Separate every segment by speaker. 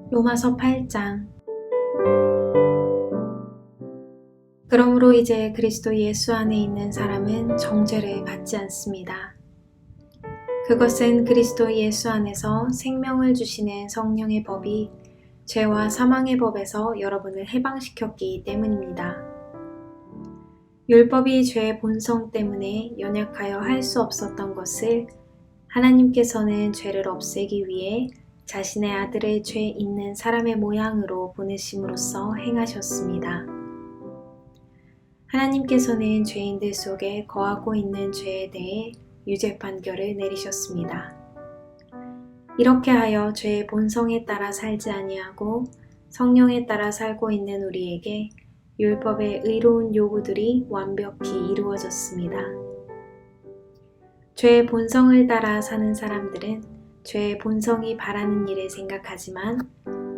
Speaker 1: 로마서 8장. 그러므로 이제 그리스도 예수 안에 있는 사람은 정죄를 받지 않습니다. 그것은 그리스도 예수 안에서 생명을 주시는 성령의 법이 죄와 사망의 법에서 여러분을 해방시켰기 때문입니다. 율법이 죄의 본성 때문에 연약하여 할 수 없었던 것을 하나님께서는 죄를 없애기 위해 자신의 아들을 죄 있는 사람의 모양으로 보내심으로써 행하셨습니다. 하나님께서는 죄인들 속에 거하고 있는 죄에 대해 유죄 판결을 내리셨습니다. 이렇게 하여 죄의 본성에 따라 살지 아니하고 성령에 따라 살고 있는 우리에게 율법의 의로운 요구들이 완벽히 이루어졌습니다. 죄의 본성을 따라 사는 사람들은 죄의 본성이 바라는 일을 생각하지만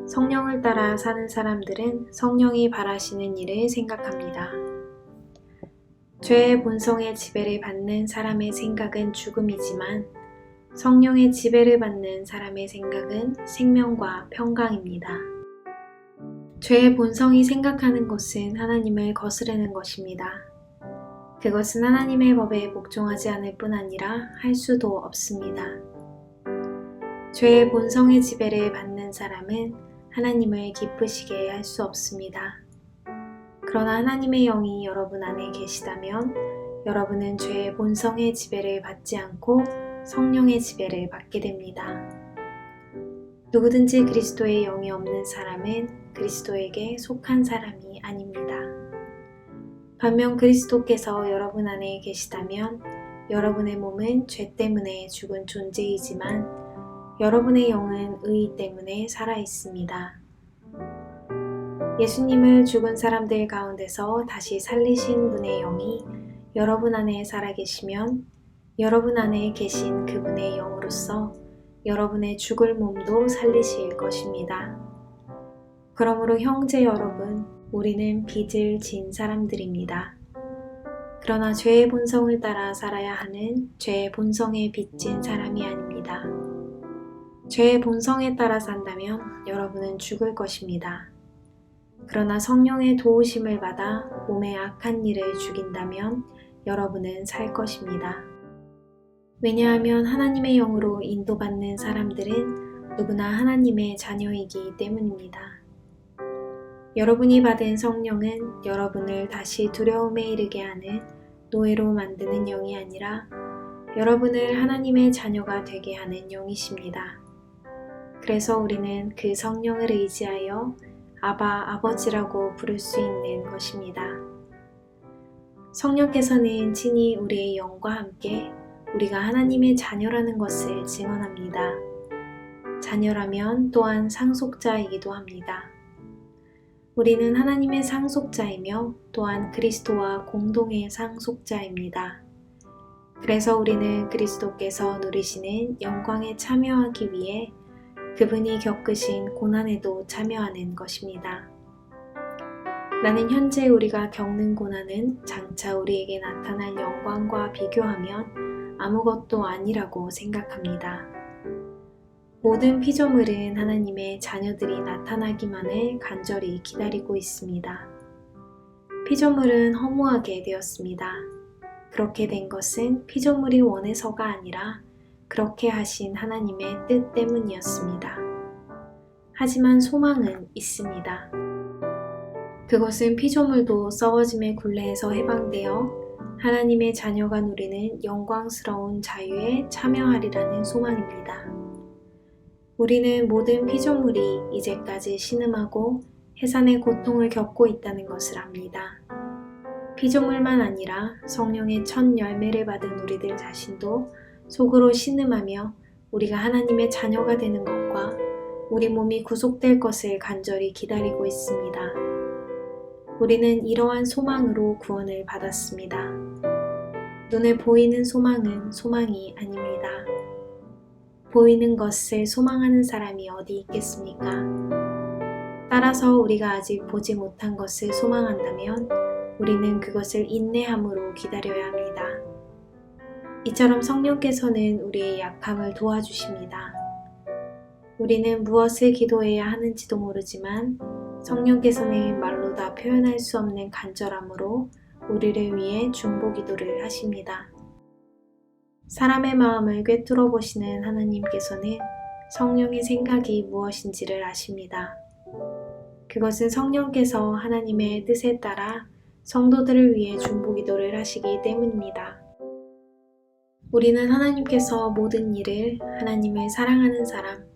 Speaker 1: 성령을 따라 사는 사람들은 성령이 바라시는 일을 생각합니다. 죄의 본성의 지배를 받는 사람의 생각은 죽음이지만 성령의 지배를 받는 사람의 생각은 생명과 평강입니다. 죄의 본성이 생각하는 것은 하나님을 거스르는 것입니다. 그것은 하나님의 법에 복종하지 않을 뿐 아니라 할 수도 없습니다. 죄의 본성의 지배를 받는 사람은 하나님을 기쁘시게 할 수 없습니다. 그러나 하나님의 영이 여러분 안에 계시다면 여러분은 죄의 본성의 지배를 받지 않고 성령의 지배를 받게 됩니다. 누구든지 그리스도의 영이 없는 사람은 그리스도에게 속한 사람이 아닙니다. 반면 그리스도께서 여러분 안에 계시다면 여러분의 몸은 죄 때문에 죽은 존재이지만 여러분의 영은 의 때문에 살아있습니다. 예수님을 죽은 사람들 가운데서 다시 살리신 분의 영이 여러분 안에 살아계시면 여러분 안에 계신 그분의 영으로서 여러분의 죽을 몸도 살리실 것입니다. 그러므로 형제 여러분, 우리는 빚을 진 사람들입니다. 그러나 죄의 본성을 따라 살아야 하는 죄의 본성에 빚진 사람이 아닙니다. 죄의 본성에 따라 산다면 여러분은 죽을 것입니다. 그러나 성령의 도우심을 받아 몸의 악한 일을 죽인다면 여러분은 살 것입니다. 왜냐하면 하나님의 영으로 인도받는 사람들은 누구나 하나님의 자녀이기 때문입니다. 여러분이 받은 성령은 여러분을 다시 두려움에 이르게 하는 노예로 만드는 영이 아니라 여러분을 하나님의 자녀가 되게 하는 영이십니다. 그래서 우리는 그 성령을 의지하여 아바, 아버지라고 부를 수 있는 것입니다. 성령께서는 친히 우리의 영과 함께 우리가 하나님의 자녀라는 것을 증언합니다. 자녀라면 또한 상속자이기도 합니다. 우리는 하나님의 상속자이며 또한 그리스도와 공동의 상속자입니다. 그래서 우리는 그리스도께서 누리시는 영광에 참여하기 위해 그분이 겪으신 고난에도 참여하는 것입니다. 나는 현재 우리가 겪는 고난은 장차 우리에게 나타날 영광과 비교하면 아무것도 아니라고 생각합니다. 모든 피조물은 하나님의 자녀들이 나타나기만을 간절히 기다리고 있습니다. 피조물은 허무하게 되었습니다. 그렇게 된 것은 피조물이 원해서가 아니라 그렇게 하신 하나님의 뜻 때문이었습니다. 하지만 소망은 있습니다. 그것은 피조물도 썩어짐의 굴레에서 해방되어 하나님의 자녀가 누리는 영광스러운 자유에 참여하리라는 소망입니다. 우리는 모든 피조물이 이제까지 신음하고 해산의 고통을 겪고 있다는 것을 압니다. 피조물만 아니라 성령의 첫 열매를 받은 우리들 자신도 속으로 신음하며 우리가 하나님의 자녀가 되는 것과 우리 몸이 구속될 것을 간절히 기다리고 있습니다. 우리는 이러한 소망으로 구원을 받았습니다. 눈에 보이는 소망은 소망이 아닙니다. 보이는 것을 소망하는 사람이 어디 있겠습니까? 따라서 우리가 아직 보지 못한 것을 소망한다면 우리는 그것을 인내함으로 기다려야 합니다. 이처럼 성령께서는 우리의 약함을 도와주십니다. 우리는 무엇을 기도해야 하는지도 모르지만 성령께서는 말로 다 표현할 수 없는 간절함으로 우리를 위해 중보 기도를 하십니다. 사람의 마음을 꿰뚫어 보시는 하나님께서는 성령의 생각이 무엇인지를 아십니다. 그것은 성령께서 하나님의 뜻에 따라 성도들을 위해 중보 기도를 하시기 때문입니다. 우리는 하나님께서 모든 일을 하나님을 사랑하는 사람,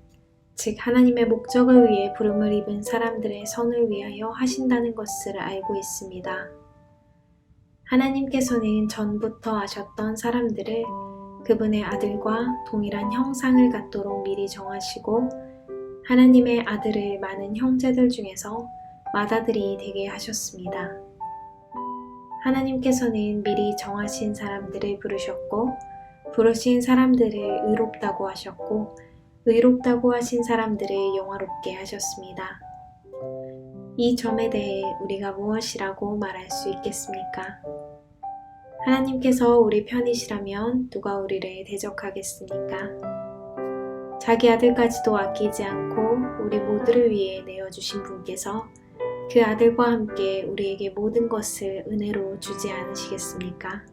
Speaker 1: 즉 하나님의 목적을 위해 부름을 입은 사람들의 선을 위하여 하신다는 것을 알고 있습니다. 하나님께서는 전부터 아셨던 사람들을 그분의 아들과 동일한 형상을 갖도록 미리 정하시고 하나님의 아들을 많은 형제들 중에서 맏아들이 되게 하셨습니다. 하나님께서는 미리 정하신 사람들을 부르셨고 부르신 사람들을 의롭다고 하셨고 의롭다고 하신 사람들을 영화롭게 하셨습니다. 이 점에 대해 우리가 무엇이라고 말할 수 있겠습니까? 하나님께서 우리 편이시라면 누가 우리를 대적하겠습니까? 자기 아들까지도 아끼지 않고 우리 모두를 위해 내어주신 분께서 그 아들과 함께 우리에게 모든 것을 은혜로 주지 않으시겠습니까?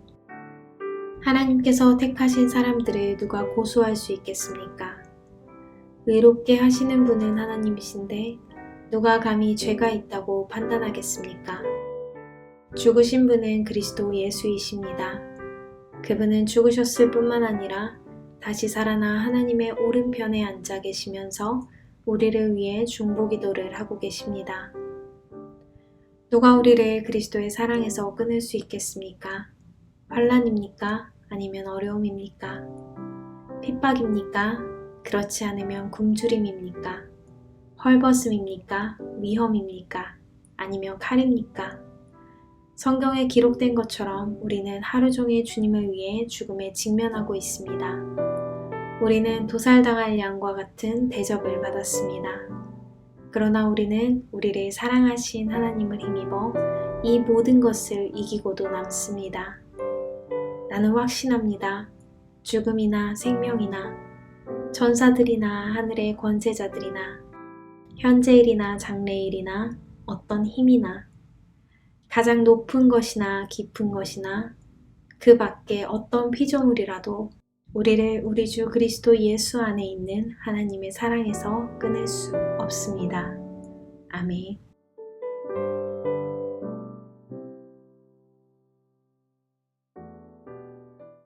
Speaker 1: 하나님께서 택하신 사람들을 누가 고소할 수 있겠습니까? 의롭게 하시는 분은 하나님이신데 누가 감히 죄가 있다고 판단하겠습니까? 죽으신 분은 그리스도 예수이십니다. 그분은 죽으셨을 뿐만 아니라 다시 살아나 하나님의 오른편에 앉아 계시면서 우리를 위해 중보 기도를 하고 계십니다. 누가 우리를 그리스도의 사랑에서 끊을 수 있겠습니까? 환난입니까? 아니면 어려움입니까? 핍박입니까? 그렇지 않으면 굶주림입니까? 헐벗음입니까? 위험입니까? 아니면 칼입니까? 성경에 기록된 것처럼 우리는 하루 종일 주님을 위해 죽음에 직면하고 있습니다. 우리는 도살당할 양과 같은 대접을 받았습니다. 그러나 우리는 우리를 사랑하신 하나님을 힘입어 이 모든 것을 이기고도 남습니다. 나는 확신합니다. 죽음이나 생명이나 전사들이나 하늘의 권세자들이나 현재일이나 장래일이나 어떤 힘이나 가장 높은 것이나 깊은 것이나 그 밖에 어떤 피조물이라도 우리를 우리 주 그리스도 예수 안에 있는 하나님의 사랑에서 끊을 수 없습니다. 아멘.